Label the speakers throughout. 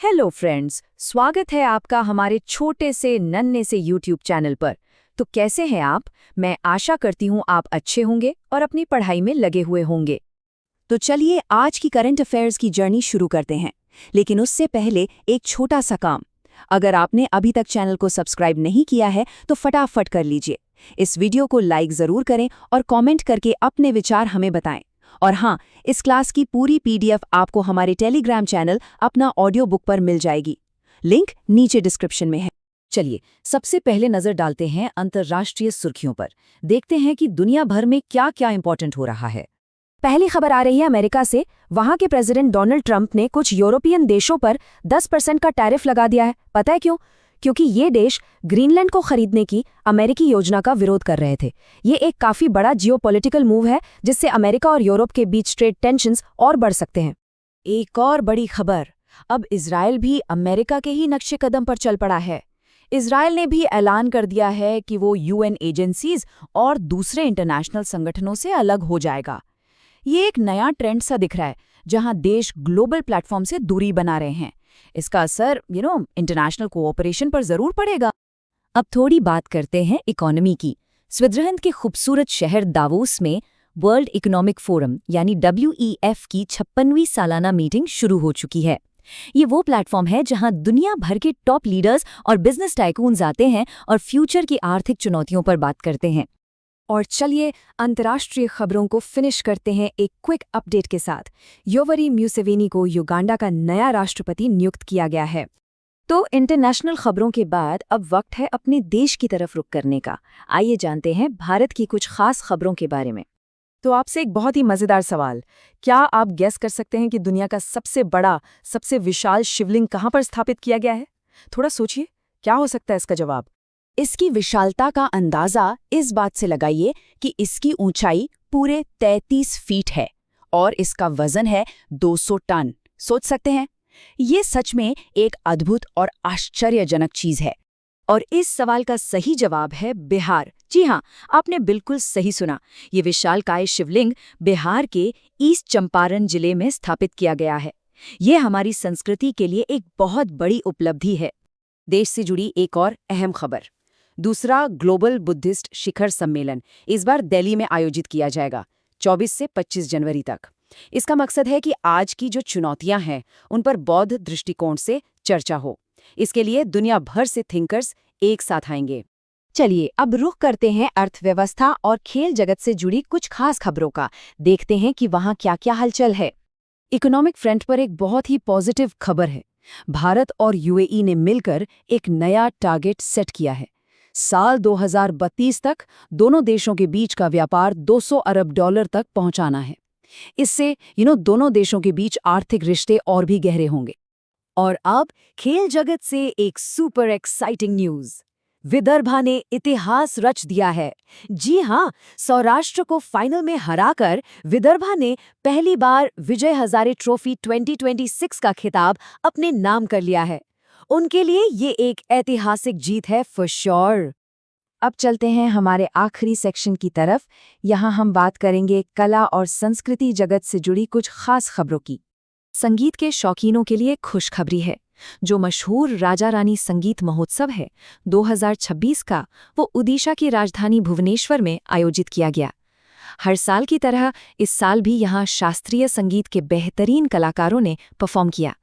Speaker 1: Hello friends, स्वागत है आपका हमारे छोटे से नन्हे से यूट्यूब चैनल पर। तो कैसे हैं आप? मैं आशा करती हूँ आप अच्छे होंगे और अपनी पढ़ाई में लगे हुए होंगे। तो चलिए आज की करंट अफेयर्स की जर्नी शुरू करते हैं, लेकिन उससे पहले एक छोटा सा काम। अगर आपने अभी तक चैनल को सब्सक्राइब नहीं किया है तो फटाफट कर लीजिए। इस वीडियो को लाइक ज़रूर करें और कमेंट करके अपने विचार हमें बताएं। और हाँ, इस क्लास की पूरी पीडीएफ आपको हमारे टेलीग्राम चैनल अपना ऑडियो बुक पर मिल जाएगी। लिंक नीचे डिस्क्रिप्शन में है। चलिए सबसे पहले नजर डालते हैं अंतर्राष्ट्रीय सुर्खियों पर। देखते हैं कि दुनिया भर में क्या क्या इंपॉर्टेंट हो रहा है। पहली खबर आ रही है अमेरिका से। वहां के प्रेसिडेंट डोनाल्ड ट्रंप ने कुछ यूरोपियन देशों पर 10% का टैरिफ लगा दिया है। पता है क्यों? क्योंकि ये देश ग्रीनलैंड को खरीदने की अमेरिकी योजना का विरोध कर रहे थे। ये एक काफी बड़ा जियोपॉलिटिकल मूव है जिससे अमेरिका और यूरोप के बीच ट्रेड टेंशन्स और बढ़ सकते हैं। एक और बड़ी खबर, अब इजरायल भी अमेरिका के ही नक्शे कदम पर चल पड़ा है। इजरायल ने भी ऐलान कर दिया है कि वो यूएन एजेंसीज और दूसरे इंटरनेशनल संगठनों से अलग हो जाएगा। ये एक नया ट्रेंड सा दिख रहा है जहां देश ग्लोबल प्लेटफॉर्म से दूरी बना रहे हैं। इसका असर इंटरनेशनल कोऑपरेशन पर जरूर पड़ेगा। अब थोड़ी बात करते हैं इकोनॉमी की। स्विट्जरलैंड के खूबसूरत शहर दावोस में वर्ल्ड इकोनॉमिक फोरम यानी WEF की 56वीं सालाना मीटिंग शुरू हो चुकी है। ये वो प्लेटफॉर्म है जहां दुनिया भर के टॉप लीडर्स और बिजनेस टाइकून्स आते हैं और फ्यूचर की आर्थिक चुनौतियों पर बात करते हैं। और चलिए अंतर्राष्ट्रीय खबरों को फिनिश करते हैं एक क्विक अपडेट के साथ। योवरी म्यूसेवेनी को युगांडा का नया राष्ट्रपति नियुक्त किया गया है। तो इंटरनेशनल खबरों के बाद अब वक्त है अपने देश की तरफ रुख करने का। आइए जानते हैं भारत की कुछ खास खबरों के बारे में। तो आपसे एक बहुत ही मजेदार सवाल, क्या आप गेस कर सकते हैं कि दुनिया का सबसे बड़ा, सबसे विशाल शिवलिंग कहाँ पर स्थापित किया गया है? थोड़ा सोचिए, क्या हो सकता है इसका जवाब? इसकी विशालता का अंदाजा इस बात से लगाइए कि इसकी ऊंचाई पूरे 33 फीट है और इसका वजन है 200 टन। सोच सकते हैं? ये सच में एक अद्भुत और आश्चर्यजनक चीज है। और इस सवाल का सही जवाब है बिहार। जी हाँ, आपने बिल्कुल सही सुना। ये विशालकाय शिवलिंग बिहार के ईस्ट चंपारण जिले में स्थापित किया गया है। ये हमारी संस्कृति के लिए एक बहुत बड़ी उपलब्धि है। देश से जुड़ी एक और अहम खबर, दूसरा ग्लोबल बुद्धिस्ट शिखर सम्मेलन इस बार दिल्ली में आयोजित किया जाएगा 24 से 25 जनवरी तक। इसका मकसद है कि आज की जो चुनौतियां हैं उन पर बौद्ध दृष्टिकोण से चर्चा हो। इसके लिए दुनिया भर से थिंकर्स एक साथ आएंगे। चलिए अब रुख करते हैं अर्थव्यवस्था और खेल जगत से जुड़ी कुछ खास खबरों का। देखते हैं कि वहां क्या क्या हलचल है। इकोनॉमिक फ्रंट पर एक बहुत ही पॉजिटिव खबर है। भारत और UAE ने मिलकर एक नया टारगेट सेट किया है। साल 2032 तक दोनों देशों के बीच का व्यापार $200 अरब तक पहुंचाना है। इससे दोनों देशों के बीच आर्थिक रिश्ते और भी गहरे होंगे। और अब खेल जगत से एक सुपर एक्साइटिंग न्यूज। विदर्भा ने इतिहास रच दिया है। जी हाँ, सौराष्ट्र को फाइनल में हराकर विदर्भा ने पहली बार विजय हजारे ट्रॉफी 2026 का खिताब अपने नाम कर लिया है। उनके लिए ये एक ऐतिहासिक जीत है फॉर श्योर। अब चलते हैं हमारे आखिरी सेक्शन की तरफ। यहाँ हम बात करेंगे कला और संस्कृति जगत से जुड़ी कुछ खास खबरों की। संगीत के शौकीनों के लिए खुशखबरी है। जो मशहूर राजा रानी संगीत महोत्सव है 2026 का, वो ओडिशा की राजधानी भुवनेश्वर में आयोजित किया गया। हर साल की तरह इस साल भी यहाँ शास्त्रीय संगीत के बेहतरीन कलाकारों ने परफॉर्म किया।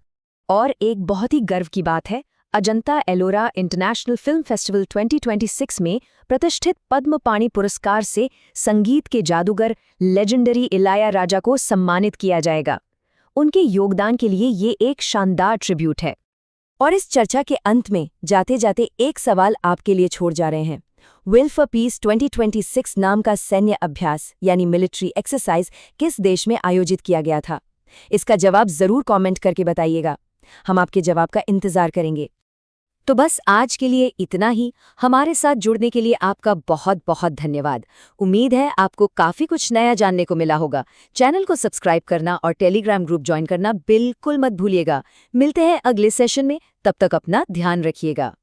Speaker 1: और एक बहुत ही गर्व की बात है, Ajanta Ellora international film festival 2026 में प्रतिष्ठित पद्म पाणि पुरस्कार से संगीत के जादूगर लेजेंडरी इलैयाराजा को सम्मानित किया जाएगा। उनके योगदान के लिए ये एक शानदार ट्रिब्यूट है। और इस चर्चा के अंत में जाते जाते एक सवाल आपके लिए छोड़ जा रहे हैं। विल फॉर पीस 2026 नाम का सैन्य अभ्यास यानी मिलिट्री एक्सरसाइज किस देश में आयोजित किया गया था? इसका जवाब जरूर कमेंट करके बताइएगा। हम आपके जवाब का इंतजार करेंगे। तो बस आज के लिए इतना ही। हमारे साथ जुड़ने के लिए आपका बहुत बहुत धन्यवाद। उम्मीद है आपको काफ़ी कुछ नया जानने को मिला होगा। चैनल को सब्सक्राइब करना और टेलीग्राम ग्रुप ज्वाइन करना बिल्कुल मत भूलिएगा। मिलते हैं अगले सेशन में, तब तक अपना ध्यान रखिएगा।